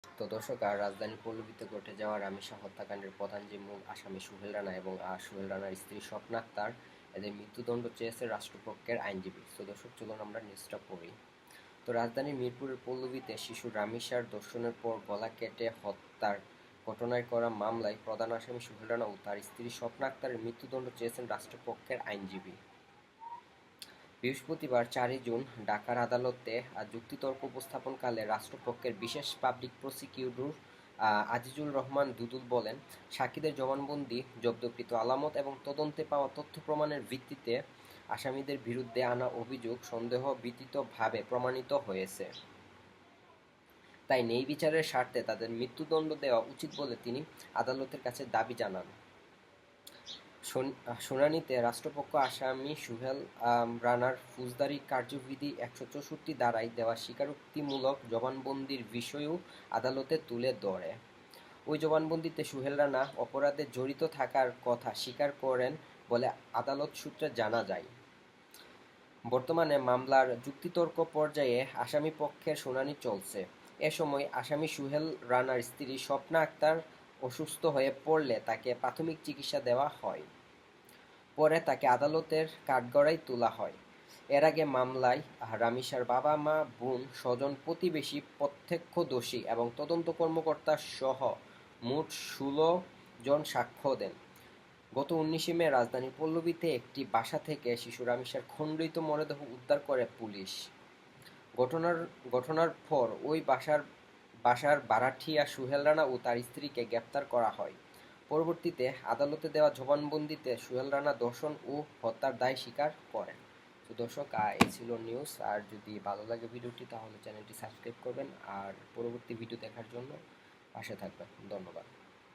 তো দর্শক, রাজধানীর পল্লবীতে ঘটে যাওয়া রামিসা হত্যাকাণ্ডের প্রধান যে মূল আসামি সোহেল রানা এবং সোহেল রানার স্ত্রী স্বপ্না আক্তার, এদের মৃত্যুদণ্ড চেয়েছে রাষ্ট্রপক্ষের আইনজীবী। তো দর্শক, চলুন আমরা নিউজটা পড়ি। তো রাজধানীর মিরপুরের পল্লবীতে শিশু রামিসার ধর্ষণের পর গলা কেটে হত্যার ঘটনায় করা মামলায় প্রধান আসামি সোহেল রানা ও তার স্ত্রী স্বপ্না আক্তারের মৃত্যুদণ্ড চেয়েছেন রাষ্ট্রপক্ষের আইনজীবী। বৃহস্পতিবার ৪ জুন ঢাকার আদালতে যুক্তিতর্ক উপস্থাপনকালে রাষ্ট্রপক্ষের বিশেষ পাবলিক প্রসিকিউটর আজিজুর রহমান দুদুল বলেন, সাক্ষীদের জবানবন্দি, জব্দকৃত আলামত এবং তদন্তে পাওয়া তথ্য প্রমাণের ভিত্তিতে আসামিদের বিরুদ্ধে আনা অভিযোগ সন্দেহ ব্যতীতভাবে প্রমাণিত হয়েছে। তাই ন্যায় বিচারের স্বার্থে তাদের মৃত্যুদণ্ড দেওয়া উচিত বলে তিনি আদালতের কাছে দাবি জানান। শুনানিতে রাষ্ট্রপক্ষ আসামি সোহেল রানার ফৌজদারি কার্যবিধি ১৬৪ ধারায় দেওয়া স্বীকারোক্তিমূলক জবানবন্দির বিষয়ও আদালতে তুলে ধরে। ওই জবানবন্দিতে সোহেল রানা অপরাধে জড়িত থাকার কথা স্বীকার করেন বলে আদালত সূত্রে জানা যায়। বর্তমানে মামলার যুক্তিতর্ক পর্যায়ে আসামিপক্ষের শুনানি চলছে। এ সময় আসামি সোহেল রানার স্ত্রী স্বপ্না আক্তার অসুস্থ হয়ে পড়লে তাকে প্রাথমিক চিকিৎসা দেওয়া হয়। পরে তাকে আদালতের কাঠগড়ায় তোলা হয়। এর আগে মামলায় রামিসার বাবা-মা, বোন, স্বজন, প্রতিবেশী, প্রত্যক্ষদর্শী এবং তদন্ত কর্মকর্তা সহ মোট ১৬ জন সাক্ষ্য দেন। গত ১৯ মে রাজধানীর পল্লবীতে একটি বাসা থেকে শিশু রামিসার খণ্ডিত মরদেহ উদ্ধার করে পুলিশ। ঘটনার পর ওই বাসার ভাড়াটিয়া সোহেল রানা ও তার স্ত্রীকে গ্রেপ্তার করা হয়। পরবর্তীতে আদালতে দেওয়া জবানবন্দিতে সোহেল রানা ধর্ষণ ও হত্যার দায় স্বীকার করেন। তো দর্শক, এই ছিল নিউজ। আর যদি ভালো লাগে ভিডিওটি, তাহলে চ্যানেলটি সাবস্ক্রাইব করবেন আর পরবর্তী ভিডিও দেখার জন্য পাশে থাকবেন। ধন্যবাদ।